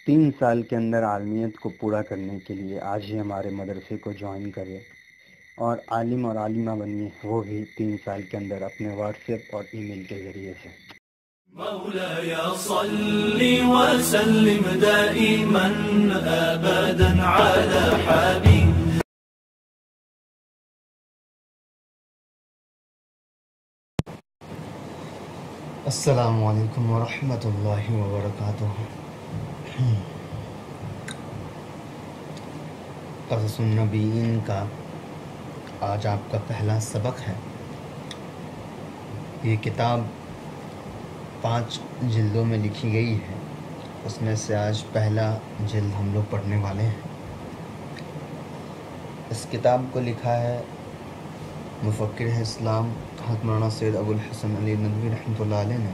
3 سال کے اندر عالمیت کو پورا کرنے کے لیے آج ہی ہمارے مدرسے کو جوائن کرے اور عالم اور عالمہ بنیے، وہ بھی 3 سال کے اندر اپنے واٹس ایپ اور ای میل کے ذریعے سے۔ مولاي صل وسلم دائما ابدا على حبيب السلام علیکم ورحمۃ اللہ وبرکاتہ۔ قصص النبیین کا آج آپ کا پہلا سبق ہے۔ یہ کتاب 5 جلدوں میں لکھی گئی ہے، اس میں سے آج پہلا جلد ہم لوگ پڑھنے والے ہیں۔ اس کتاب کو لکھا ہے مفکر اسلام حضرت مولانا سید ابو الحسن علی ندوی رحمۃ اللہ علیہ نے۔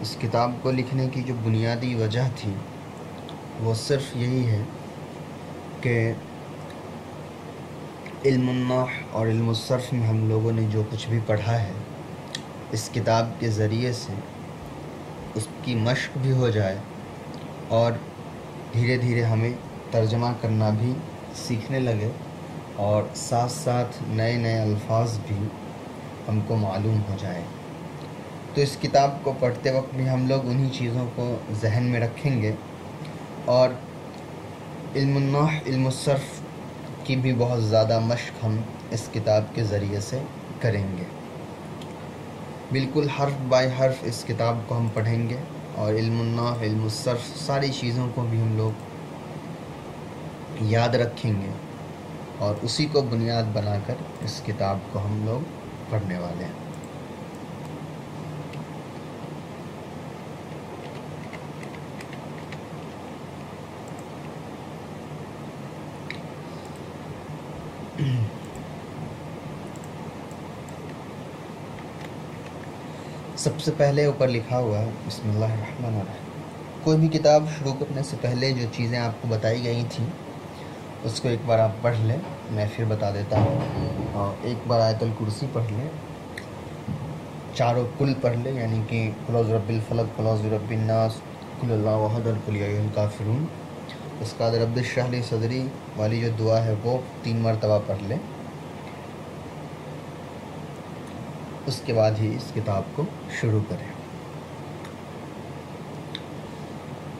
اس کتاب کو لکھنے کی جو بنیادی وجہ تھی وہ صرف یہی ہے کہ علم النحو اور علم الصرف میں ہم لوگوں نے جو کچھ بھی پڑھا ہے، اس کتاب کے ذریعے سے اس کی مشق بھی ہو جائے اور دھیرے دھیرے ہمیں ترجمہ کرنا بھی سیکھنے لگے اور ساتھ ساتھ نئے نئے الفاظ بھی ہم کو معلوم ہو جائے۔ تو اس کتاب کو پڑھتے وقت بھی ہم لوگ انہی چیزوں کو ذہن میں رکھیں گے اور علم النحو علم الصرف کی بھی بہت زیادہ مشق ہم اس کتاب کے ذریعے سے کریں گے۔ بالکل حرف بائی حرف اس کتاب کو ہم پڑھیں گے اور علم النحو علم الصرف ساری چیزوں کو بھی ہم لوگ یاد رکھیں گے اور اسی کو بنیاد بنا کر اس کتاب کو ہم لوگ پڑھنے والے ہیں۔ سب سے پہلے اوپر لکھا ہوا ہے بسم اللہ الرحمن الرحیم۔ کوئی بھی کتاب شروع کرنے سے پہلے جو چیزیں آپ کو بتائی گئی تھیں اس کو ایک بار آپ پڑھ لیں، میں پھر بتا دیتا ہوں۔ اور ایک بار آیت الکرسی پڑھ لیں، چاروں کل پڑھ لیں، یعنی کہ قل اعوذ برب الفلق، قل اعوذ برب الناس، قل اللہ احد، قل یا ایھا الکافرون۔ اس کے بعد رب اشرح لی صدری والی جو دعا ہے وہ 3 مرتبہ پڑھ لیں۔ اس کے بعد ہی اس کتاب کو شروع کریں۔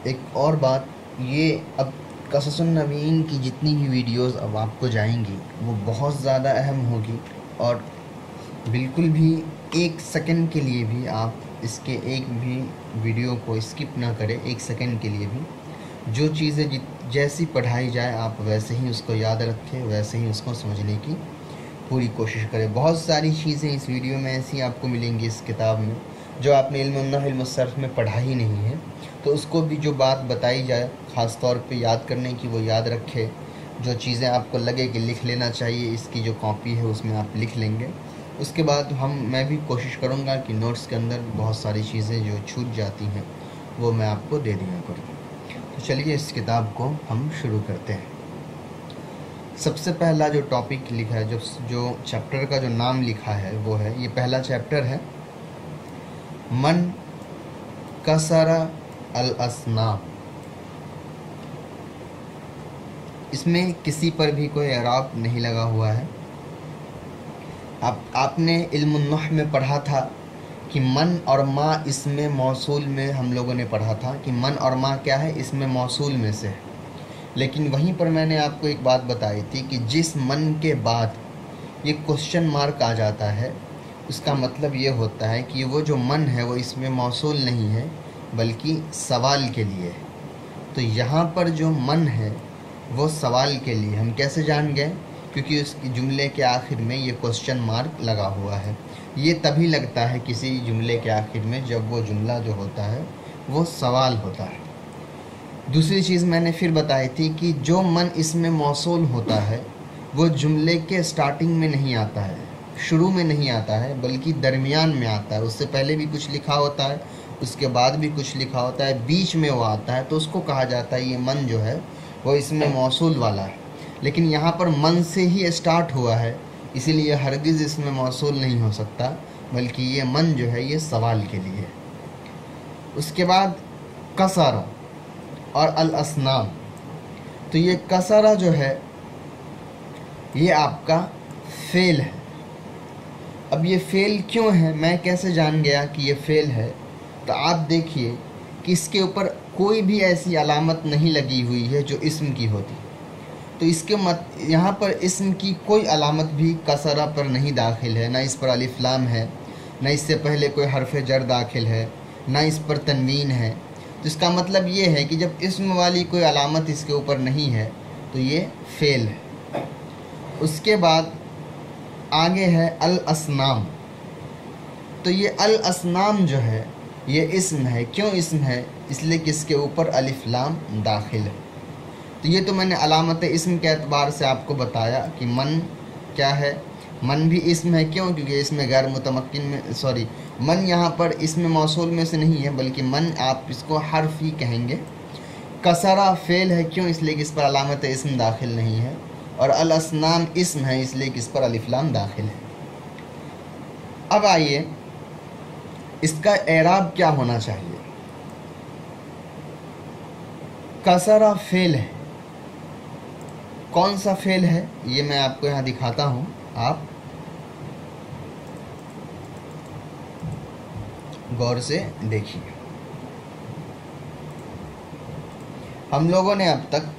ایک اور بات یہ، اب قصص النبیین کی جتنی بھی ویڈیوز اب آپ کو جائیں گی وہ بہت زیادہ اہم ہوگی اور بالکل بھی 1 سیکنڈ کے لیے بھی آپ اس کے ایک بھی ویڈیو کو اسکپ نہ کریں۔ 1 سیکنڈ کے لیے بھی جو چیزیں جیسی پڑھائی جائے آپ ویسے ہی اس کو یاد رکھیں، ویسے ہی اس کو سمجھنے کی پوری کوشش کریں۔ بہت ساری چیزیں اس ویڈیو میں ایسی آپ کو ملیں گی اس کتاب میں جو آپ نے علم النحو علم الصرف میں پڑھا ہی نہیں ہے، تو اس کو بھی جو بات بتائی جائے خاص طور پہ یاد کرنے کی وہ یاد رکھے۔ جو چیزیں آپ کو لگے کہ لکھ لینا چاہیے، اس کی جو کاپی ہے اس میں آپ لکھ لیں گے۔ اس کے بعد میں بھی کوشش کروں گا کہ نوٹس کے اندر بہت ساری چیزیں جو چھوٹ جاتی ہیں وہ میں آپ کو دے دیا کروں۔ تو چلیے اس کتاب کو ہم شروع کرتے ہیں۔ سب سے پہلا جو ٹاپک لکھا ہے، جو چیپٹر کا جو نام لکھا ہے وہ ہے، یہ پہلا چیپٹر ہے من کسر الاصنام۔ اس میں کسی پر بھی کوئی اعراب نہیں لگا ہوا ہے۔ آپ نے علم النحو میں پڑھا تھا کہ من اور ما اسم موصول میں ہم لوگوں نے پڑھا تھا کہ من اور ما کیا ہے، اسم موصول میں سے ہے۔ لیکن وہیں پر میں نے آپ کو ایک بات بتائی تھی کہ جس من کے بعد یہ کوشچن مارک آ جاتا ہے اس کا مطلب یہ ہوتا ہے کہ وہ جو من ہے وہ اس میں موصول نہیں ہے بلکہ سوال کے لیے ہے۔ تو یہاں پر جو من ہے وہ سوال کے لیے، ہم کیسے جان گئے؟ کیونکہ اس کی جملے کے آخر میں یہ کوشچن مارک لگا ہوا ہے۔ یہ تبھی لگتا ہے کسی جملے کے آخر میں جب وہ جملہ جو ہوتا ہے وہ سوال ہوتا ہے۔ دوسری چیز میں نے پھر بتائی تھی کہ جو من اس میں موصول ہوتا ہے وہ جملے کے سٹارٹنگ میں نہیں آتا ہے، شروع میں نہیں آتا ہے بلکہ درمیان میں آتا ہے۔ اس سے پہلے بھی کچھ لکھا ہوتا ہے، اس کے بعد بھی کچھ لکھا ہوتا ہے، بیچ میں وہ آتا ہے، تو اس کو کہا جاتا ہے یہ من جو ہے وہ اس میں موصول والا ہے۔ لیکن یہاں پر من سے ہی اسٹارٹ ہوا ہے، اسی لیے ہرگز اس میں موصول نہیں ہو سکتا بلکہ یہ من جو ہے یہ سوال کے لیے ہے۔ اس کے بعد کسر، और अल-असनाम। तो ये कसरा जो है ये आपका फ़ेल है। अब ये फ़ेल क्यों है, मैं कैसे जान गया कि ये फ़ेल है? तो आप देखिए कि इसके ऊपर कोई भी ऐसी अलामत नहीं लगी हुई है जो इस्म की होती। तो इसके यहाँ पर इस्म की कोई अलामत भी कसरा पर नहीं दाखिल है, ना इस पर अलिफ लाम है, ना इससे पहले कोई हरफ जर दाखिल है, ना इस पर तनवीन है। तो इसका मतलब ये है कि जब इस्म वाली कोई अलामत इसके ऊपर नहीं है तो ये फ़ेल है। उसके बाद आगे है अल-असनाम। तो ये अल-असनाम जो है ये इस्म है। क्यों इस्म है? इसलिए कि इसके ऊपर अलिफ लाम दाखिल है। तो ये तो मैंने अलामत इस्म के एतबार से आपको बताया कि मन क्या है। मन भी इस्म है। क्यों? क्योंकि इसमें गैर मुतमक्किन में मन यहाँ पर इसमें मौसूल में से नहीं है, बल्कि मन आप इसको हर्फ ही कहेंगे। कसरा फ़ेल है। क्यों? इसलिए कि इस पर अलामत इस्म दाखिल नहीं है। और अल-असनाम इस्म है, इसलिए कि इस पर अलिफ लाम दाखिल है। अब आइए इसका एराब क्या होना चाहिए। कसरा फ़ेल है। कौन सा फ़ेल है ये मैं आपको यहाँ दिखाता हूँ, आप गौर से देखिए। हम लोगों ने अब तक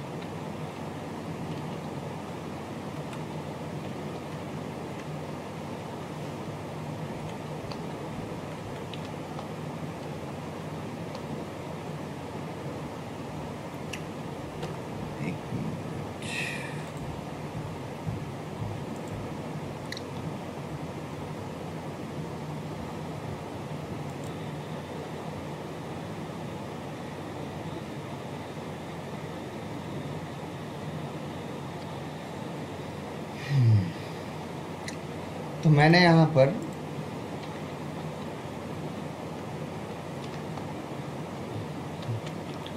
तो मैंने यहाँ पर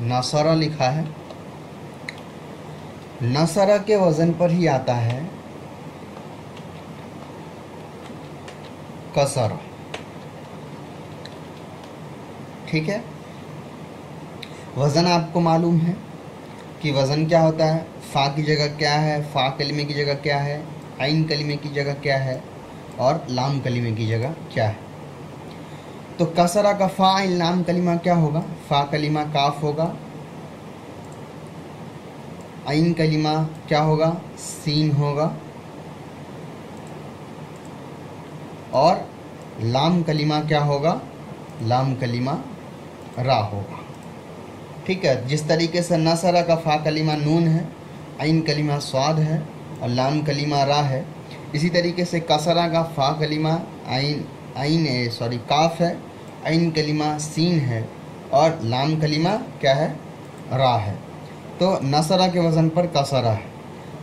नसरा लिखा है। नसरा के वज़न पर ही आता है कसरा। ठीक है, वज़न आपको मालूम है कि वज़न क्या होता है। फ़ा की जगह क्या है, फ़ा कलिमे की जगह क्या है, आइन कलिमे की जगह क्या है और लाम कलिमे की जगह क्या है। तो कसरा का फ़ा आइन लाम कलिमा क्या होगा? फ़ा कलिमा काफ होगा, आइन कलिमा क्या होगा? सीन होगा, और लाम कलिमा क्या होगा? लाम कलिमा रा होगा। ठीक है, जिस तरीके से नसरा का फ़ा कलिमा नून है, आइन कलिमा स्वाद है और लाम कलिमा रा है, इसी तरीके से कसरा का फ़ा कलिमा काफ है, आइन कलिमा सीन है और लाम कलिमा क्या है? रा है। तो नसरा के वज़न पर कसरा है।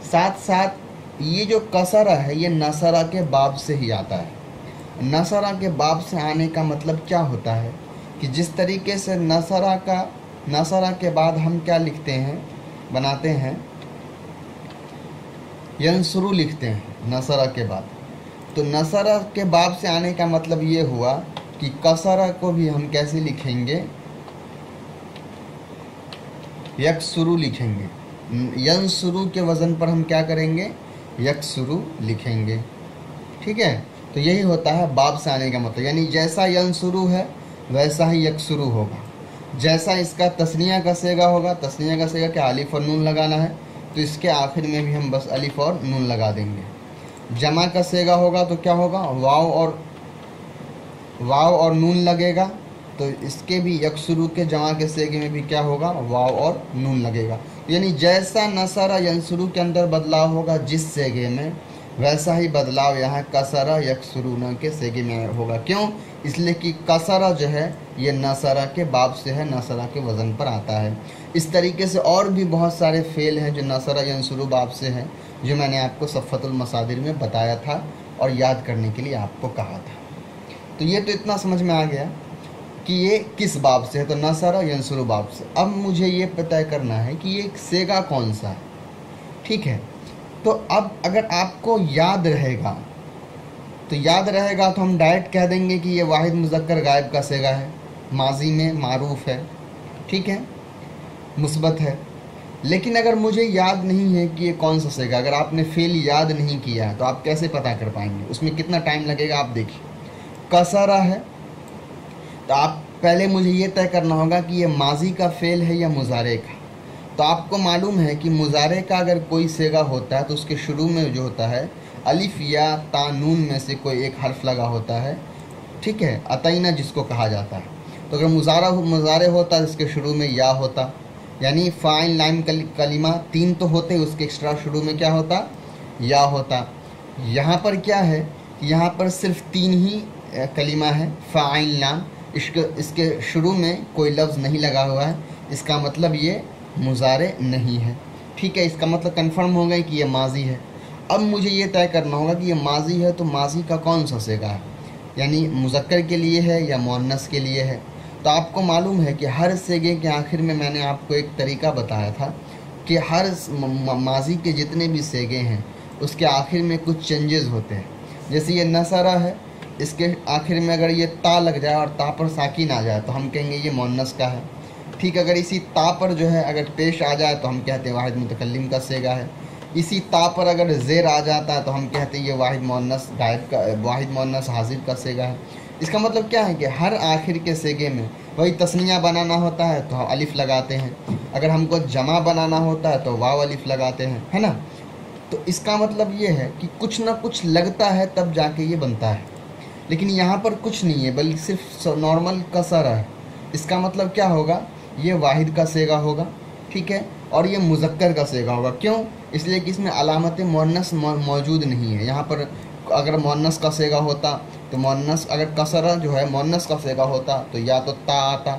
साथ साथ ये जो कसरा है ये नसरा के बाब से ही आता है। नसरा के बाब से आने का मतलब क्या होता है कि जिस तरीके से नसरा के बाद हम क्या लिखते हैं, बनाते हैं, यंसुरु लिखते हैं नसरा के बाद। तो नसरा के बाब से आने का मतलब ये हुआ कि कसरा को भी हम कैसे लिखेंगे? यकसुरु लिखेंगे। यंसुरु के वज़न पर हम क्या करेंगे? यकसुरु लिखेंगे। ठीक है, तो यही होता है बाब से आने का मतलब, यानी जैसा यंसुरु है वैसा ही यकसुरु होगा। जैसा इसका तस्निया का सेगा होगा, तस्निया का सेगा क्या? अलिफ और नून लगाना है, तो इसके आखिर में भी हम बस अलिफ और नून लगा देंगे। जमा का सेगा होगा तो क्या होगा? वाव और नून लगेगा, तो इसके भी यकसुरु के जमा के सेगे में भी क्या होगा? वाव और नून लगेगा। यानी जैसा नसरा यंसुरु के अंदर बदलाव होगा जिस सेगे में, वैसा ही बदलाव यहाँ कसरा यकसुरु के सेगे में होगा। क्यों? इसलिए कि कसरा जो है ये नसरा के बाब से है, नसरा के वज़न पर आता है। इस तरीके से और भी बहुत सारे फ़ेल हैं जो नसरा यंसुरु बाब से हैं, जो मैंने आपको सफ़तुल मसादिर में बताया था और याद करने के लिए आपको कहा था। तो ये तो इतना समझ में आ गया कि ये किस बाब से है, तो नसरा यंसुरु बाब से। अब मुझे ये पता करना है कि ये सेगा कौन सा है। ठीक है, तो अब अगर आपको याद रहेगा तो हम डायरेक्ट कह देंगे कि ये वाहिद मुज़क्कर गायब का सेगा है, माजी में मारूफ है। ठीक है, मुस्बत है। लेकिन अगर मुझे याद नहीं है कि ये कौन सा सेगा, अगर आपने फ़ेल याद नहीं किया तो आप कैसे पता कर पाएंगे? उसमें कितना टाइम लगेगा आप देखिए। कसरा है तो आप पहले मुझे ये तय करना होगा कि ये माजी का फ़ेल है या मुजारे का। तो आपको मालूम है कि मुजारे का अगर कोई सेगा होता है तो उसके शुरू में जो होता है अलिफ या ता नून में से कोई एक हर्फ लगा होता है, ठीक है, अतईना जिसको कहा जाता है। तो अगर मुजारे होता तो इसके शुरू में या होता, यानी फ़ाइल लाइम कलिमा 3 तो होते, उसके एक्स्ट्रा शुरू में क्या होता? या होता। यहाँ पर क्या है, यहाँ पर सिर्फ 3 ही कलिमा है, फ़ाइल लाम, इसके शुरू में कोई लफ्ज़ नहीं लगा हुआ है, इसका मतलब ये मुजारे नहीं है, ठीक है। इसका मतलब कंफर्म हो गया कि ये माजी है। अब मुझे ये तय करना होगा कि ये माजी है तो माजी का कौन सा सेगा है, यानी मुज़क्कर के लिए है या मुअन्नस के लिए है। तो आपको मालूम है कि हर सेगे के आखिर में मैंने आपको एक तरीका बताया था कि हर माजी के जितने भी सेगे हैं उसके आखिर में कुछ चेंजेस होते हैं। जैसे ये नसरा है, इसके आखिर में अगर ये ता लग जाए और ता पर साकिन आ जाए तो हम कहेंगे ये मुअन्नस का है, ठीक। अगर इसी ता पर जो है अगर पेश आ जाए तो हम कहते हैं वाहिद मुतकल्लिम का सेगा है। इसी ता पर अगर ज़ेर आ जाता है तो हम कहते हैं ये वाहिद मुअन्नस गायब का, वाहिद मुअन्नस हाजिर का सेगा है। इसका मतलब क्या है कि हर आखिर के सेगे में वही तस्निया बनाना होता है तो हम अलिफ लगाते हैं, अगर हमको जमा बनाना होता है तो वाव अलिफ लगाते हैं, है ना। तो इसका मतलब ये है कि कुछ ना कुछ लगता है तब जाके ये बनता है, लेकिन यहाँ पर कुछ नहीं है बल्कि सिर्फ नॉर्मल कसरा है। इसका मतलब क्या होगा, ये वाहिद का सेगा होगा, ठीक है, और ये मुज़क्कर का सेगा होगा। क्यों? इसलिए कि इसमें अलामत मुअन्नस मौजूद नहीं है। यहाँ पर अगर मुअन्नस का सेगा होता तो मुअन्नस, अगर कसरा जो है मुअन्नस का सेगा होता तो या तो ता आता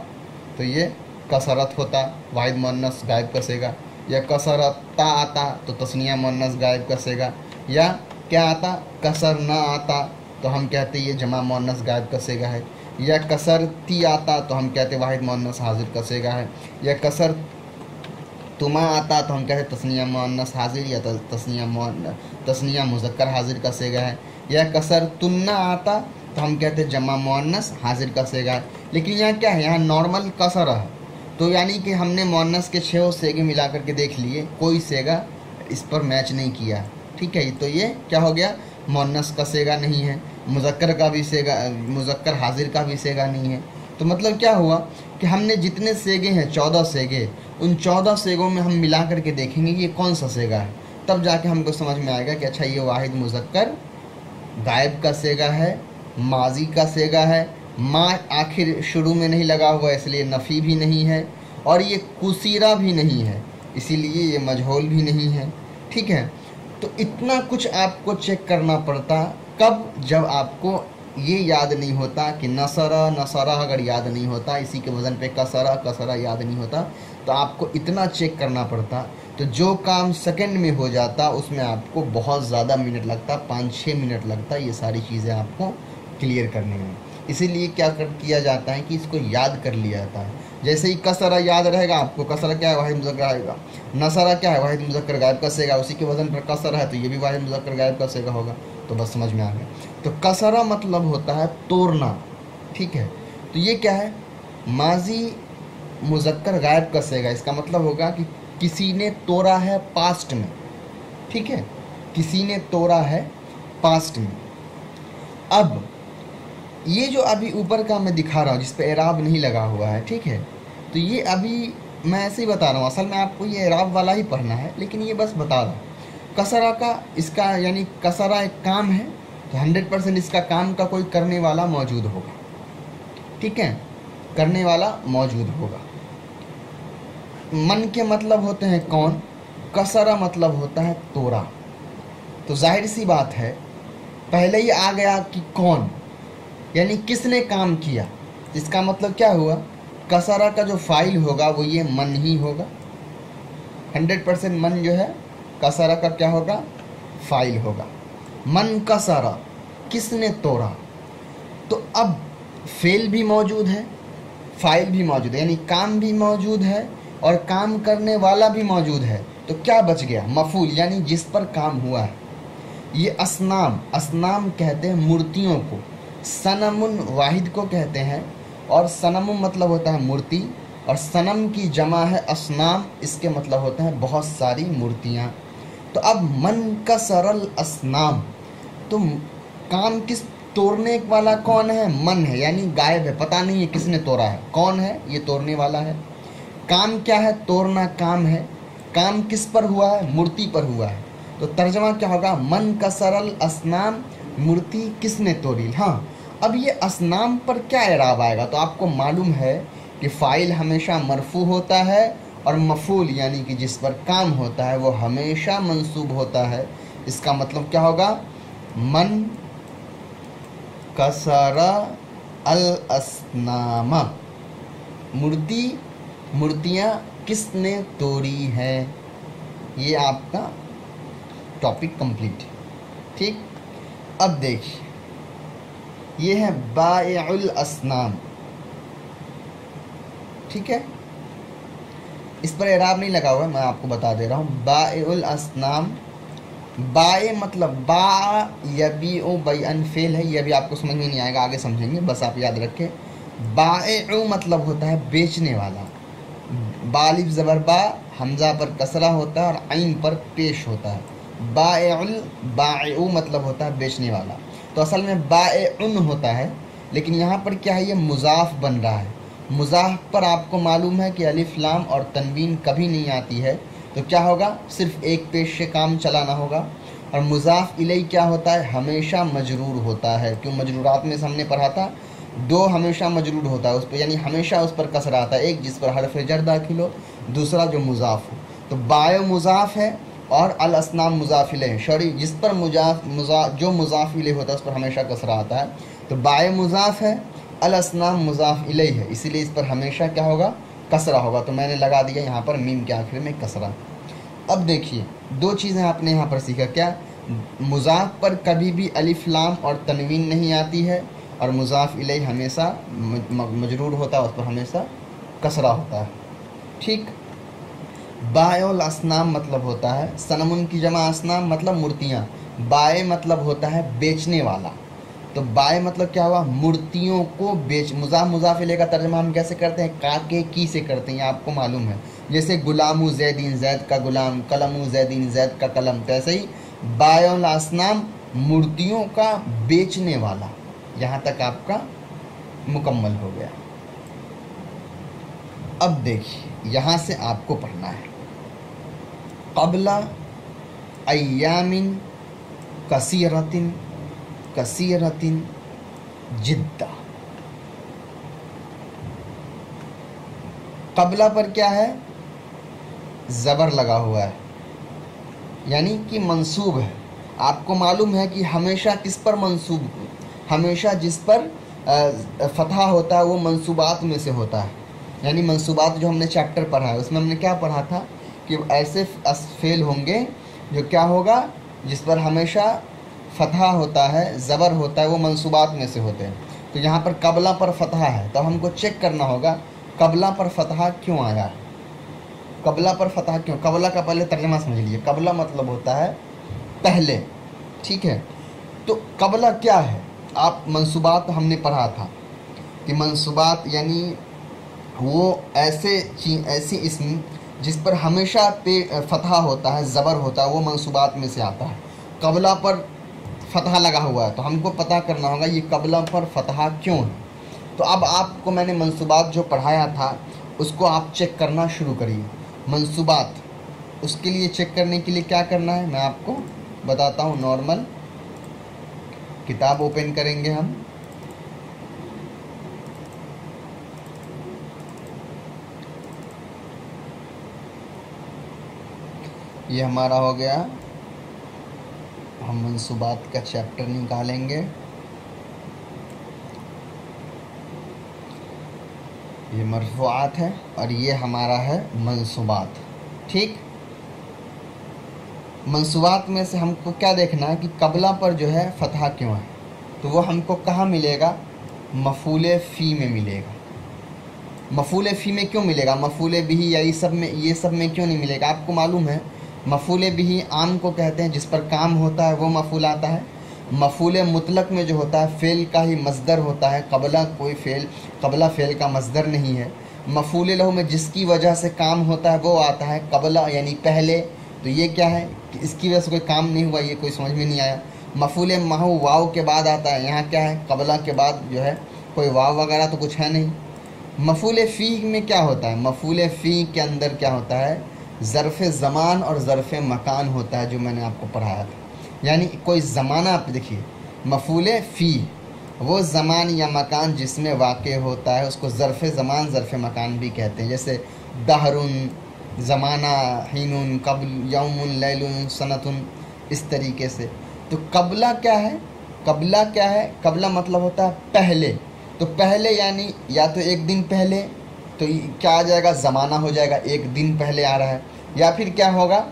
तो ये कसरत होता, वाहिद मुअन्नस गायब का सेगा, या कसरत ता आता तो तस्निया मुअन्नस गायब का सेगा, या क्या आता, कसर ना आता तो हम कहते ये जमा मुअन्नस गायब का सेगा है, या कसर ती आता तो हम कहते वाहिद मुअन्नस हाजिर का सेगा है, या कसर तुमा आता तो हम कहते तस्निया मुअन्नस हाजिर या तस्निया मुज़क्कर हाजिर का सेगा है, या कसर तुन्ना आता तो हम कहते जमा मुअन्नस हाजिर का सेगा है। लेकिन यहाँ क्या है, यहाँ नॉर्मल कसरा है, तो यानी कि हमने मुअन्नस के 6 सेगे मिला करके देख लिए, कोई सेगा इस पर मैच नहीं किया, ठीक है। तो ये क्या हो गया, मुअन्नस का सेगा नहीं है, मुज़क्कर का भी सेगा, मुज़क्कर हाजिर का भी सेगा नहीं है। तो मतलब क्या हुआ कि हमने जितने सेगे हैं 14 सेगे, उन 14 सेगों में हम मिला करके देखेंगे ये कौन सा सेगा है, तब जाके हमको समझ में आएगा कि अच्छा ये वाहिद मुज़क्कर गायब का सेगा है, माजी का सेगा है, माँ आखिर शुरू में नहीं लगा हुआ इसलिए नफ़ी भी नहीं है, और ये कुसीरा भी नहीं है इसीलिए ये मजहूल भी नहीं है, ठीक है। तो इतना कुछ आपको चेक करना पड़ता, कब, जब आपको ये याद नहीं होता कि नसरा अगर याद नहीं होता, इसी के वज़न पे कसरा याद नहीं होता, तो आपको इतना चेक करना पड़ता। तो जो काम सेकंड में हो जाता उसमें आपको बहुत ज़्यादा मिनट लगता, 5-6 मिनट लगता ये सारी चीज़ें आपको क्लियर करने में। इसीलिए क्या किया जाता है कि इसको याद कर लिया जाता है। जैसे ही कसरा याद रहेगा आपको, कसरा क्या है, वाहिद मुज़क्कर आएगा, नसरा क्या है, वाहिद मुज़क्कर गायब का सेगा, उसी के वज़न पर कसरा है तो ये भी वाहिद मुज़क्कर गायब का सेगा होगा। तो बस समझ में आ गया। तो कसरा मतलब होता है तोड़ना, ठीक है। तो ये क्या है, माजी मुज़क्कर गायब का सेगा, इसका मतलब होगा कि किसी ने तोड़ा है पास्ट में, ठीक है, किसी ने तोड़ा है पास्ट में। अब ये जो अभी ऊपर का मैं दिखा रहा हूँ जिस पे एराब नहीं लगा हुआ है, ठीक है, तो ये अभी मैं ऐसे ही बता रहा हूँ, असल में आपको ये एराब वाला ही पढ़ना है, लेकिन ये बस बता रहा हूँ। कसरा का इसका यानी कसरा एक काम है तो 100% इसका काम का कोई करने वाला मौजूद होगा, ठीक है, करने वाला मौजूद होगा। मन के मतलब होते हैं कौन, कसरा मतलब होता है तोड़ा। तो जाहिर सी बात है पहले ही आ गया कि कौन, यानी किसने काम किया, इसका मतलब क्या हुआ, कसरा का जो फाइल होगा वो ये मन ही होगा। 100% मन जो है कसरा का क्या होगा, फाइल होगा। मन कसरा, किसने तोड़ा। तो अब फेल भी मौजूद है, फाइल भी मौजूद है, यानी काम भी मौजूद है और काम करने वाला भी मौजूद है। तो क्या बच गया, मफूल, यानी जिस पर काम हुआ है। ये असनाम कहते हैं मूर्तियों को, सनमुन वाहिद को कहते हैं, और सनमुन मतलब होता है मूर्ति, اور सनम की जमा है असनाम, इसके मतलब होते हैं बहुत सारी मूर्तियाँ। तो अब मन का सरल असनाम, तो काम किस तोड़ने वाला कौन है? मन है, यानी गायब है, पता नहीं है किसने तोड़ा है, कौन है ये तोड़ने वाला है। काम क्या है? तोड़ना काम है। काम किस पर हुआ है? मूर्ति पर हुआ है। तो तर्जमा क्या होगा? मन का सरल असनाम, मूर्ति किसने तोड़ी। हाँ, अब ये असनाम पर क्या इराब आएगा? तो आपको मालूम है कि फ़ाइल हमेशा मरफू होता है और मफूल यानी कि जिस पर काम होता है वो हमेशा मंसूब होता है। इसका मतलब क्या होगा? मन कसरा अल असनामा, मूर्तियाँ किसने तोड़ी है। ये आपका टॉपिक कंप्लीट है। ठीक, अब देखिए ये है बाइउल असनाम। ठीक है, इस पर इराब नहीं लगा हुआ है, मैं आपको बता दे रहा हूँ। बाइउल असनाम, बाए मतलब बा यबीउ बैअन फेल है, यह भी आपको समझ में नहीं आएगा, आगे समझेंगे, बस आप याद रखें। बाइउ मतलब होता है बेचने वाला। बालिफ ज़बर बा, हमज़ा पर कसरा होता है और आइन पर पेश होता है। बाइउ मतलब होता है बेचने वाला। तो असल में बाइउन होता है, लेकिन यहाँ पर क्या है, ये मुज़ाफ बन रहा है। मुज़ाफ पर आपको मालूम है कि अलिफ लाम और तनवीन कभी नहीं आती है, तो क्या होगा? सिर्फ एक पेश से काम चलाना होगा। और मुज़ाफ इलैह क्या होता है? हमेशा मजरूर होता है। क्यों? मजरूरात में हमने पढ़ा था, दो हमेशा मजरूर होता है उस पर, यानी हमेशा उस पर कसरा आता है। एक जिस पर हरफ जर दाखिल हो, दूसरा जो मुज़ाफ हो। तो बायो मुज़ाफ है और अल असनाम मुज़ाफ इलैह है। सॉरी, जिस पर जो मुज़ाफ इलैह होता है उस पर हमेशा कसरा आता है। तो बायो मुज़ाफ है, अल असनाम मुज़ाफ इलैह है, इसीलिए इस पर हमेशा क्या होगा? कसरा होगा। तो मैंने लगा दिया यहाँ पर मीम के आखिर में कसरा। अब देखिए दो चीज़ें आपने यहाँ पर सीखा। क्या? मुज़ाफ पर कभी भी अलिफ लाम और तनवीन नहीं आती है, और मुज़ाफ इलैह हमेशा मजरूर होता है, उस पर हमेशा कसरा होता है। ठीक, बायुल असनाम मतलब होता है, सनमुन की जमा असनाम मतलब मूर्तियाँ। बाय मतलब होता है बेचने वाला। तो बाय मतलब क्या हुआ? मूर्तियों को बेच। मुज़ाफ इलैह का तर्जुमा हम कैसे करते हैं? काके की से करते हैं, आपको मालूम है। जैसे गुलामु ज़ैदीन, ज़ैद का गुलाम, कलमु ज़ैदीन, ज़ैद का कलम। तो ऐसे ही बायुल असनाम मूर्तियों का बेचने वाला। यहाँ तक आपका मुकम्मल हो गया। अब देखिए यहाँ से आपको पढ़ना है, क़ब्ला अय्यामिन कसीरतिन कसीरतिन जिद्दा। क़ब्ला पर क्या है? ज़बर लगा हुआ है, यानी कि मंसूब है। आपको मालूम है कि हमेशा किस पर मंसूब? हमेशा जिस पर फ़तहा होता है वो मंसूबात में से होता है। यानी मंसूबात जो हमने चैप्टर पढ़ा है उसमें हमने क्या पढ़ा था कि ऐसे फेल होंगे जो क्या होगा? जिस पर हमेशा फ़तहा होता है, ज़बर होता है, वो मंसूबात में से होते हैं। तो यहाँ पर क़ब्ला पर फ़तहा है, तो हमको चेक करना होगा क़ब्ला पर फ़तहा क्यों आया है, क़ब्ला पर फ़तहा क्यों। क़ब्ला का पहले तर्जुमा समझ लीजिए। क़ब्ला मतलब होता है पहले। ठीक है, तो क़ब्ला क्या है? आप मंसूबात हमने पढ़ा था कि मंसूबात यानी वो ऐसी इस्म जिस पर हमेशा फ़तहा होता है, ज़बर होता है, वो मंसूबात में से आता है। क़ब्ला पर फ़तहा लगा हुआ है, तो हमको पता करना होगा ये क़ब्ला पर फ़तहा क्यों है। तो अब आपको मैंने मंसूबात जो पढ़ाया था उसको आप चेक करना शुरू करिए। मंसूबात, उसके लिए चेक करने के लिए क्या करना है मैं आपको बताता हूँ। नॉर्मल किताब ओपन करेंगे हम, ये हमारा हो गया। हम मंसूबात का चैप्टर निकालेंगे। ये मरफ़ूआत है और ये हमारा है मंसूबात। ठीक, मंसूबात में से हमको क्या देखना है कि क़ब्ला पर जो है फ़तहा क्यों है। तो वो हमको कहाँ मिलेगा? मफ़ूल फ़ी में मिलेगा। मफ़ूल फ़ी में क्यों मिलेगा? मफ़ूल बिही या ये सब में क्यों नहीं मिलेगा? आपको मालूम है मफ़ूल बिही आम को कहते हैं, जिस पर काम होता है वो मफ़ूल आता है। मफ़ूल मुतलक में जो होता है फ़ेल का ही मस्दर होता है। क़ब्ला फ़ेल का मस्दर नहीं है। مفعول لہو میں جس کی وجہ سے کام ہوتا ہے وہ آتا ہے قبلہ یعنی پہلے. تو یہ کیا ہے کہ اس کی وجہ سے کوئی کام نہیں ہوا, یہ کوئی سمجھ میں نہیں آیا. مفعول محو واو کے بعد آتا ہے, یہاں کیا ہے قبلہ کے بعد جو ہے کوئی واو وغیرہ تو کچھ ہے نہیں. مفعول فی میں کیا ہوتا ہے, مفعول فی کے اندر کیا ہوتا ہے ظرف زمان اور ظرف مکان ہوتا ہے, جو میں نے آپ کو پڑھایا تھا. یعنی کوئی زمانہ آپ دیکھیے, مفعول فی وہ زمان یا مکان جس میں واقع ہوتا ہے اس کو ظرف زمان ظرف مکان بھی کہتے ہیں. جیسے دہرن زمانہ, حین, قبل, یوم, لیل, سنتن, اس طریقے سے. تو قبلہ کیا ہے, قبلہ کیا ہے, قبلہ مطلب ہوتا ہے پہلے. تو پہلے یعنی یا تو ایک دن پہلے, تو کیا آ جائے گا زمانہ ہو جائے گا, ایک دن پہلے آ رہا ہے. یا پھر کیا ہوگا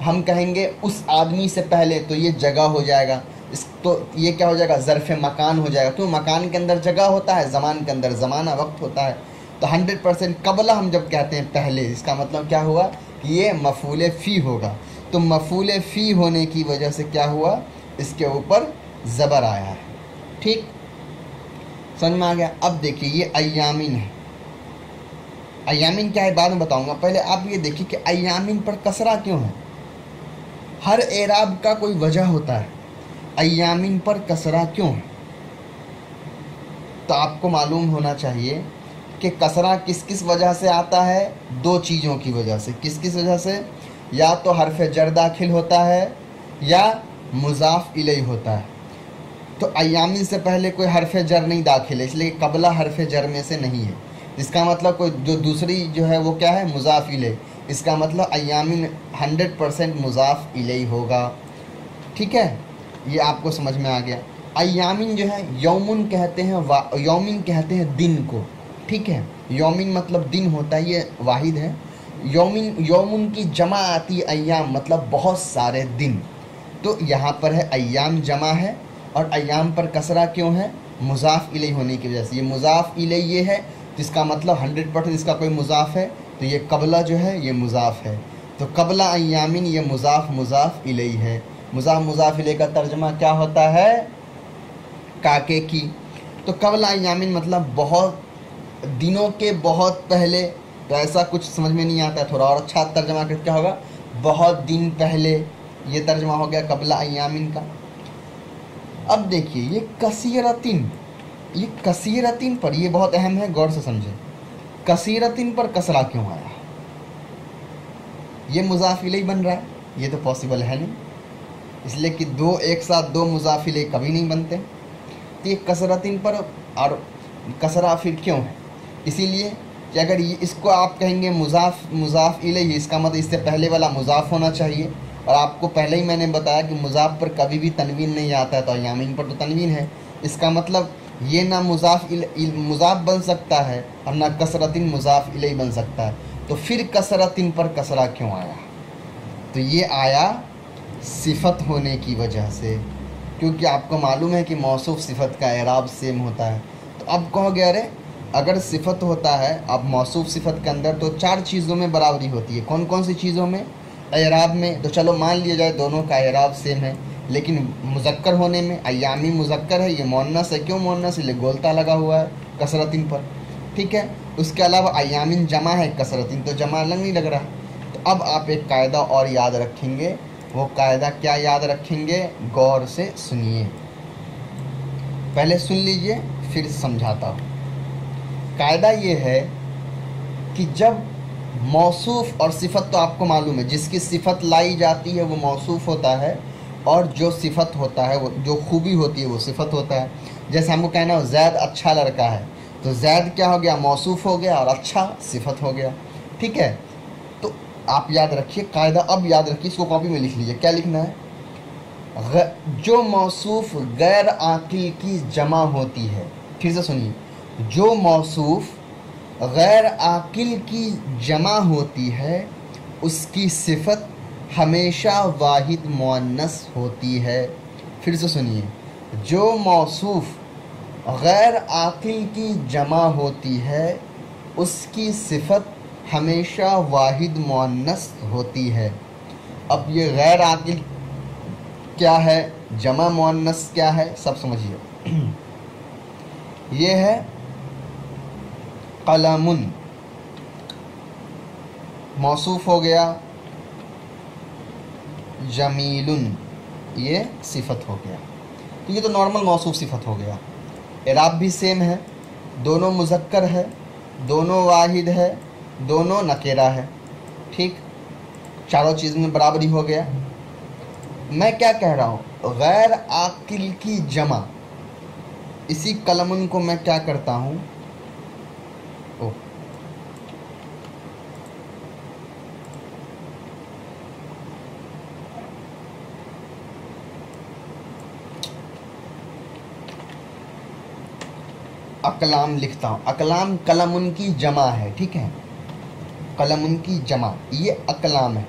ہم کہیں گے اس آدمی سے پہلے, تو یہ جگہ ہو جائے گا. تو یہ کیا ہو جائے گا ظرف مکان ہو جائے گا. تو مکان کے اندر جگہ ہوتا ہے, زمان کے اندر زمانہ وقت ہوتا ہے. تو 100% قبلہ ہم جب کہتے ہیں پہلے, اس کا مطلب کیا ہوا کہ یہ مفعول فی ہوگا. تو مفعول فی ہونے کی وجہ سے کیا ہوا, اس کے اوپر زبر آیا ہے. ٹھیک, سمجھ میں آ گیا. اب دیکھیے یہ ایامین ہے. ایامین کیا ہے بعد میں بتاؤں گا, پہلے آپ یہ دیکھیے کہ ایامین پر کسرہ کیوں ہے. ہر اعراب کا کوئی وجہ ہوتا ہے, ایامین پر کسرہ کیوں ہے. تو آپ کو معلوم ہونا چاہیے کہ کسرہ کس کس وجہ سے آتا ہے, دو چیزوں کی وجہ سے. کس کس وجہ سے, یا تو حرف جر داخل ہوتا ہے یا مضاف الیہ ہوتا ہے. تو ایامین سے پہلے کوئی حرف جر نہیں داخل ہے, اس لیے قبلہ حرف جر میں سے نہیں ہے. اس کا مطلب کوئی جو دوسری جو ہے وہ کیا ہے مضاف الیہ. اس کا مطلب ایامین 100% مضاف الیہ ہوگا. ٹھیک ہے, یہ آپ کو سمجھ میں آ گیا. ایامین جو ہے یومن کہتے ہیں, یومن کہتے ہیں دن کو. ٹھیک ہے, یومن مطلب دن ہوتا ہے, یہ واحد ہے. یومن کی جمع آتی ایام, مطلب بہت سارے دن. تو یہاں پر ہے ایام جمع ہے, اور ایام پر کسرہ کیوں ہے, مضاف الیہ ہونے کی وجہ سے. یہ مضاف الیہ یہ ہے, جس کا مطلب 100% اس کا کوئی مضاف ہے. تو یہ قبلہ جو ہے یہ مضاف ہے. تو قبلہ ایامین یہ مضاف الیہ ہے. مضاف الیہ کا ترجمہ کیا ہوتا ہے, کاکے کی. تو قبلہ ایامین مطلب بہت دنوں کے بہت پہلے. تو ایسا کچھ سمجھ میں نہیں آتا ہے, تھوڑا اور اچھا ترجمہ کر کیا ہوگا, بہت دن پہلے. یہ ترجمہ ہو گیا قبلہ ایامین کا. اب دیکھیے یہ کثیرتن, یہ کثیرتن پر یہ بہت اہم ہے, غور سے سمجھیں. کثیرتن پر کسرہ کیوں آیا, یہ مضاف الیہ بن رہا ہے, یہ تو پاسبل ہے نہیں, اس لیے کہ دو ایک ساتھ دو مضاف الیہ کبھی نہیں بنتے. تو یہ کثرتن پر اور کسرہ پھر کیوں ہے, اسی لیے کہ اگر یہ اس کو آپ کہیں گے مضاف الیہ, اس کا مطلب اس سے پہلے والا مضاف ہونا چاہیے. اور آپ کو پہلے ہی میں نے بتایا کہ مضاف پر کبھی بھی تنوین نہیں آتا ہے, تو ایامین پر تو تنوین ہے. اس کا مطلب یہ نہ مضاف بن سکتا ہے اور نہ کثرتن مضاف الیہ بن سکتا ہے. تو پھر کثرتن پر کسرہ کیوں آیا, تو یہ آیا صفت ہونے کی وجہ سے, کیونکہ آپ کو معلوم ہے کہ موصوف صفت کا اعراب سیم ہوتا ہے. تو اب کہو گے ارے اگر صفت ہوتا ہے اب موصوف صفت کے اندر تو 4 چیزوں میں برابری ہوتی ہے. کون کون سی چیزوں میں, اعراب میں. تو چلو مان لیا جائے دونوں کا اعراب سیم ہے, لیکن مذکر ہونے میں ایامی مذکر ہے, یہ مؤنث ہے. کیوں مؤنث, یہ گولتا لگا ہوا ہے کثرتن پر. ٹھیک ہے, اس کے علاوہ ایامین جمع ہے, کثرتن تو جمع الگ نہیں لگ رہا. تو اب آپ ایک قاعدہ اور یاد رکھیں گے. وہ قاعدہ کیا یاد رکھیں گے, غور سے سنیے, پہلے سن لیجئے پھر سمجھاتا ہوں. قاعدہ یہ ہے کہ جب موصوف اور صفت, تو آپ کو معلوم ہے جس کی صفت لائی جاتی ہے وہ موصوف ہوتا ہے, اور جو صفت ہوتا ہے وہ جو خوبی ہوتی ہے وہ صفت ہوتا ہے. جیسے ہم کو کہنا ہو زید اچھا لڑکا ہے, تو زید کیا ہو گیا, موصوف ہو گیا, اور اچھا صفت ہو گیا. ٹھیک ہے, تو آپ یاد رکھیے قاعدہ, اب یاد رکھیے, اس کو کاپی میں لکھ لیجیے. کیا لکھنا ہے, جو موصوف غیر عاقل کی جمع ہوتی ہے. پھر سے سنیے, جو موصوف غیر عاقل کی جمع ہوتی ہے اس کی صفت ہمیشہ واحد مؤنث ہوتی ہے. پھر سے سنیے, جو موصوف غیر عاقل کی جمع ہوتی ہے اس کی صفت ہمیشہ واحد مؤنث ہوتی ہے. اب یہ غیر عاقل کیا ہے, جمع مؤنث کیا ہے, سب سمجھیے. یہ ہے قلمن, मौसूफ हो गया, जमीलुन ये सिफत हो गया। तो ये तो नॉर्मल मौसूफ सिफत हो गया। इराब भी सेम है, दोनों मुज़क्कर है, दोनों वाहिद है, दोनों नकेरा है। ठीक, चारों चीज़ में बराबरी हो गया। मैं क्या कह रहा हूँ, गैर आकिल की जमा, इसी कलमुन को मैं क्या करता हूँ, अकलाम लिखता हूँ। अकलाम कलमुन की जमा है, ठीक है, कलमुन की जमा, ये अकलाम है।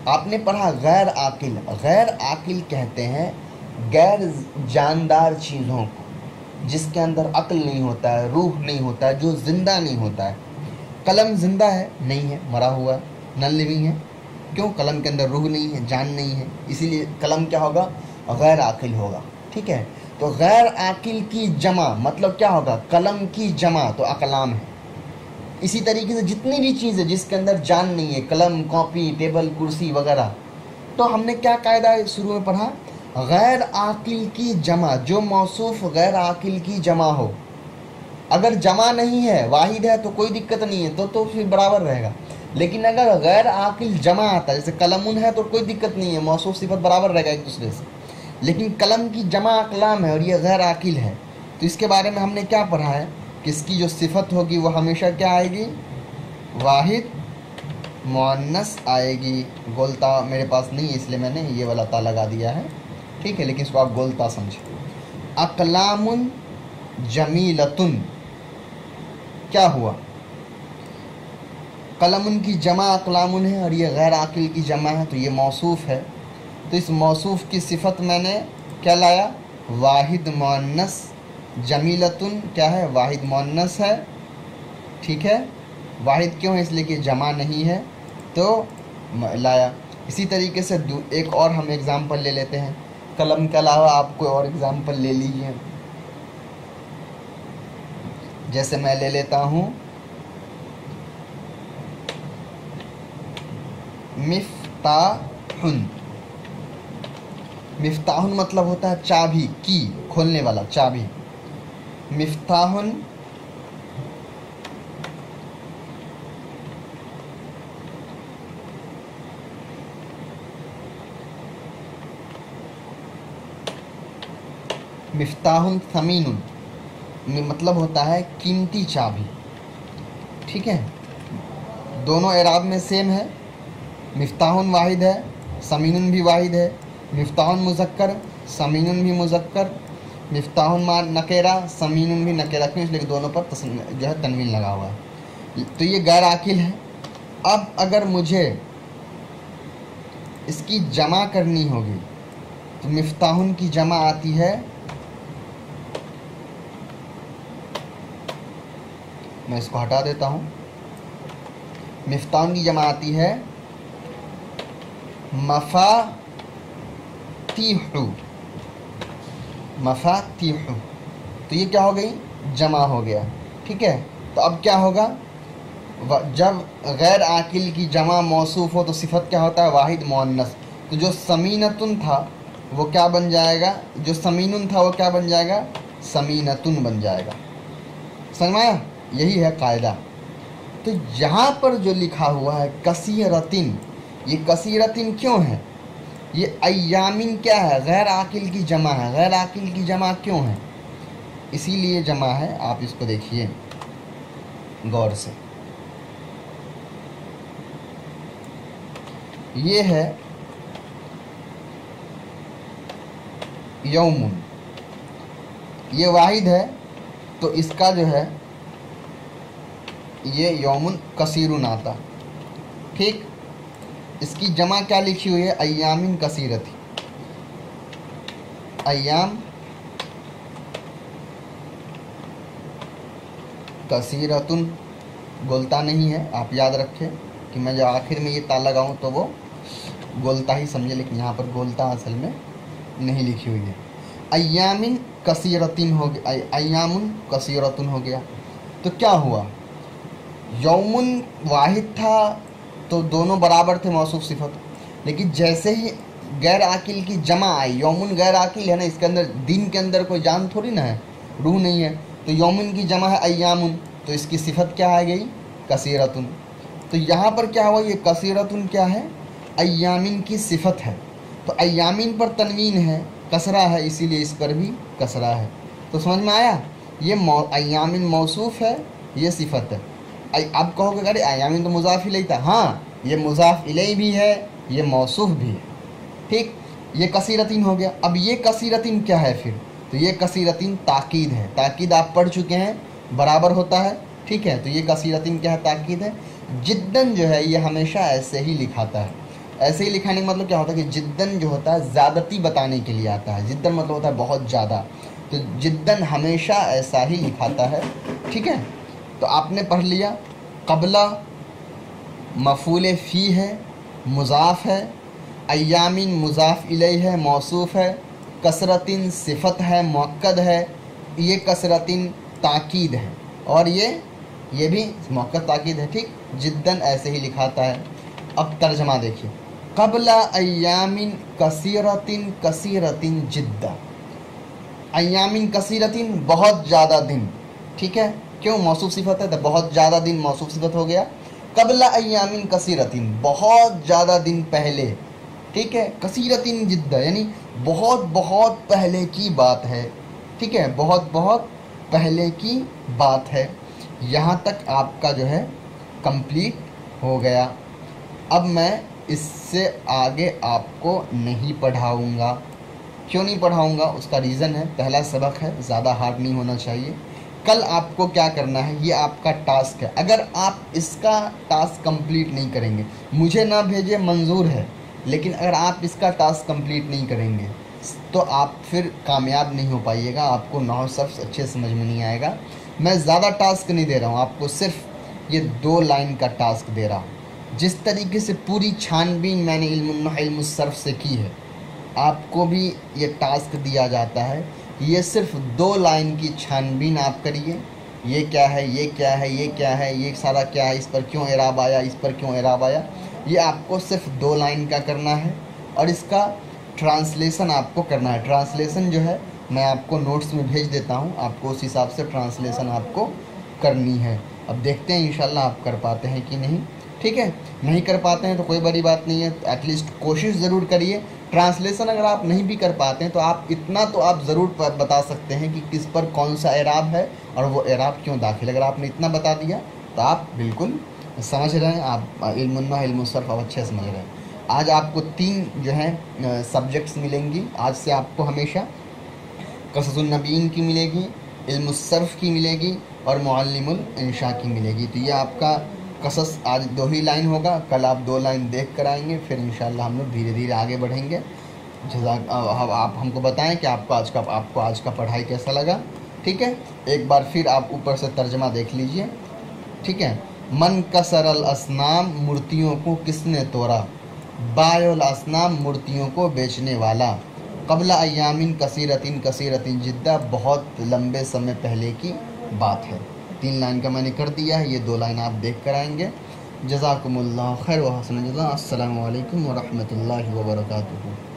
आपने पढ़ा गैर आकिल, गैर आकिल कहते हैं गैर जानदार चीज़ों को, जिसके अंदर अक्ल नहीं होता है, रूह नहीं होता है, जो ज़िंदा नहीं होता है। कलम ज़िंदा है? नहीं है, मरा हुआ है, नॉन लिविंग है। क्यों? कलम के अंदर रूह नहीं है, जान नहीं है, इसीलिए कलम क्या होगा, गैर आकिल होगा। ठीक है, तो गैर आकिल की जमा मतलब क्या होगा, कलम की जमा, तो अकलाम है। इसी तरीके से जितनी भी चीज़ें जिसके अंदर जान नहीं है, कलम, कॉपी, टेबल, कुर्सी वगैरह, तो हमने क्या कायदा शुरू में पढ़ा, गैर आकिल की जमा, जो मौसूफ गैर आकिल की जमा हो। अगर जमा नहीं है, वाहिद है, तो कोई दिक्कत नहीं है, तो फिर बराबर रहेगा। लेकिन अगर गैर आकिल जमा आता है, जैसे कलमुन है, तो कोई दिक्कत नहीं है, मौसूफ सिफत बराबर रहेगा एक दूसरे से। लेकिन कलम की जमा अकलाम है और ये गैर आकिल है, तो इसके बारे में हमने क्या पढ़ा है कि इसकी जो सिफत होगी वो हमेशा क्या आएगी, वाहिद मुअन्नस आएगी। गोलता मेरे पास नहीं है इसलिए मैंने ये वाला ता लगा दिया है, ठीक है, लेकिन इसको आप गोलता समझे। अकलामुन जमीलतुन क्या हुआ, कलमुन की जमा अकलामुन है और ये गैर आकिल की जमा है, तो ये मौसूफ है। तो इस मौसूफ की सिफत मैंने क्या लाया, वाहिद मुअन्नस। जमीलतुन क्या है, वाहिद मुअन्नस है, ठीक है। वाहिद क्यों है, इसलिए कि जमा नहीं है, तो लाया। इसी तरीके से एक और हम एग्ज़ाम्पल ले लेते हैं, कलम के अलावा आप कोई और एग्ज़ाम्पल ले लीजिए। जैसे मैं ले लेता हूँ मिफ्ताहुन। मिफ्ताहुन मतलब होता है चाबी, की, खोलने वाला, चाबी। मिफ्ताहुन मिफ्ताहुन थमीनुन मतलब होता है कीमती चाबी, ठीक है। दोनों एराब में सेम है, मिफ्ताहुन वाहिद है, समीनुन भी वाहिद है। मिफ्ताहुन मुज़क्कर, समीनुन भी मुज़क्कर। मिफ्ताहुन मा नकेरा, समीनुन भी नकेरा, क्यों, इसलिए दोनों पर जो है तनवीन लगा हुआ है, तो ये गैर आकिल है। अब अगर मुझे इसकी जमा करनी होगी तो मिफ्ताहुन की जमा आती है, मैं इसको हटा देता हूँ, मिफ्ताहुन की जमा आती है मफातीहु, मफातीहु, तो ये क्या हो गई, जमा हो गया, ठीक है। तो अब क्या होगा, जब गैर आकिल की जमा मौसूफ हो तो सिफत क्या होता है, वाहिद मुअन्नस। तो जो समीनतुन था वो क्या बन जाएगा, जो समीनुन था वो क्या बन जाएगा, समीनतुन बन जाएगा। समझ में आया, यही है कायदा। तो यहाँ पर जो लिखा हुआ है कसीरतिन, ये कसीरतिन क्यों है, ये अय्यामिन क्या है, गैर आकिल की जमा है। गैर आकिल की जमा क्यों है, इसीलिए जमा है। आप इसको देखिए गौर से, ये है यौमुन, ये वाहिद है, तो इसका जो है ये यौमुन कसीरुन आता, ठीक। इसकी जमा क्या लिखी हुई है, अय्यामिन कसीरती, अय्याम कसीरतुन, गोलता नहीं है। आप याद रखें कि मैं जब आखिर में ये ता लगाऊं तो वो गोलता ही समझे, लेकिन यहाँ पर गोलता असल में नहीं लिखी हुई है। अय्यामिन कसीरतिन हो गया, अय्यामुन कसीरतुन हो गया। तो क्या हुआ, यौमुन वाहिद था, तो दोनों बराबर थे मौसूफ सिफत। लेकिन जैसे ही गैर आकिल की जमा आई, यौमुन गैर आकिल है ना, इसके अंदर दिन के अंदर कोई जान थोड़ी ना है, रूह नहीं है, तो यौमुन की जमा है अय्यामुन, तो इसकी सिफत क्या आ गई, कसीरतुन। तो यहाँ पर क्या हुआ, ये कसीरतुन क्या है, अय्यामिन की सिफत है। तो अय्यामिन पर तनवीन है, कसरा है, इसीलिए इस पर भी कसरा है। तो समझ में आया, ये अय्यामिन मौसूफ है, ये सिफत है। अब कहोगे अरे अय्यामिन तो मुज़ाफ इलैहि था, हाँ ये मुज़ाफ इलैहि भी है, ये मौसूफ भी है, ठीक। ये कसीरतिन हो गया। अब ये कसीरतिन क्या है फिर, तो ये कसीरतिन ताकीद है। ताकीद आप पढ़ चुके हैं, बराबर होता है, ठीक है। तो ये कसीरतिन क्या है, ताकीद है। जिद्दन जो है ये हमेशा ऐसे ही लिखाता है। ऐसे ही लिखाने का मतलब क्या होता है कि जिद्दन जो होता है ज़्यादती बताने के लिए आता है। जिद्दन मतलब होता है बहुत ज़्यादा, तो जिद्दन हमेशा ऐसा ही लिखाता है, ठीक है। तो आपने पढ़ लिया, क़ब्ला मफ़ूल फ़ी है, मुज़ाफ़ है, अय्यामिन मुज़ाफ़ इलैहि है, मौसूफ़ है, कसरतिन सिफत है, मुअक्कद है, ये कसरतिन ताकीद है, और ये भी मुअक्कद ताकीद है, ठीक। जिद्दन ऐसे ही लिखाता है। अब तर्जमा देखिए, क़ब्ला अय्यामिन कसीरतिन कसीरतिन जिद्दा। अय्यामिन कसीरतिन बहुत ज़्यादा दिन, ठीक है, क्यों, मौसूफ सिफत है तो बहुत ज़्यादा दिन मौसूफ सिफत हो गया। क़ब्ला अय्यामिन कसीरतिन बहुत ज़्यादा दिन पहले, ठीक है। कसीरतिन जिद्दा यानी बहुत बहुत पहले की बात है, ठीक है, बहुत बहुत पहले की बात है। यहाँ तक आपका जो है कंप्लीट हो गया। अब मैं इससे आगे आपको नहीं पढ़ाऊँगा। क्यों नहीं पढ़ाऊँगा, उसका रीज़न है, पहला सबक है, ज़्यादा हार्ड नहीं होना चाहिए। कल आपको क्या करना है, ये आपका टास्क है। अगर आप इसका टास्क कंप्लीट नहीं करेंगे, मुझे ना भेजे मंजूर है, लेकिन अगर आप इसका टास्क कंप्लीट नहीं करेंगे तो आप फिर कामयाब नहीं हो पाइएगा, आपको नहव सर्फ अच्छे समझ में नहीं आएगा। मैं ज़्यादा टास्क नहीं दे रहा हूँ आपको, सिर्फ ये 2 लाइन का टास्क दे रहा हूँ। जिस तरीके से पूरी छानबीन मैंने इल्मुन सर्फ से की है, आपको भी ये टास्क दिया जाता है। ये सिर्फ 2 लाइन की छानबीन आप करिए, ये क्या है, ये क्या है, ये क्या है, ये सारा क्या है, इस पर क्यों एराब आया, इस पर क्यों एराब आया, ये आपको सिर्फ 2 लाइन का करना है। और इसका ट्रांसलेशन आपको करना है। ट्रांसलेशन जो है मैं आपको नोट्स में भेज देता हूँ, आपको उस हिसाब से ट्रांसलेशन आपको करनी है। अब देखते हैं इंशाल्लाह आप कर पाते हैं कि नहीं, ठीक है। नहीं कर पाते हैं तो कोई बड़ी बात नहीं है, एटलीस्ट कोशिश ज़रूर करिए। ट्रांसलेशन अगर आप नहीं भी कर पाते हैं तो आप इतना तो आप ज़रूर बता सकते हैं कि किस पर कौन सा एराब है और वो एराब क्यों दाखिल। अगर आपने इतना बता दिया तो आप बिल्कुल समझ रहे हैं, आप इल्मुन सर्फ आप अच्छे समझ रहे हैं। आज आपको 3 जो है सब्जेक्ट्स मिलेंगी। आज से आपको हमेशा क़ससुन नबीयीन की मिलेगी, इल्मुस सर्फ की मिलेगी और मुअल्लिमुल इंशा की मिलेगी। तो ये आपका क़सस आज 2 ही लाइन होगा, कल आप 2 लाइन देख कर आएंगे, फिर इंशाल्लाह हम लोग धीरे धीरे आगे बढ़ेंगे। आप हमको बताएं कि आपको आज का पढ़ाई कैसा लगा, ठीक है। एक बार फिर आप ऊपर से तर्जमा देख लीजिए, ठीक है। मन कसरल असनाम, मूर्तियों को किसने तोड़ा, बायुल असनाम, मूर्तियों को बेचने वाला। क़ब्ला अय्यामिन कसीरतिन कसीरतिन जिद्दा, बहुत लंबे समय पहले की बात है। 3 लाइन का मैंने कर दिया है, ये 2 लाइन आप देख कर आएंगे। जज़ाकुमुल्लाह खैर व हसन जज़ा। अस्सलामु अलैकुम व रहमतुल्लाहि व बरकातुहू।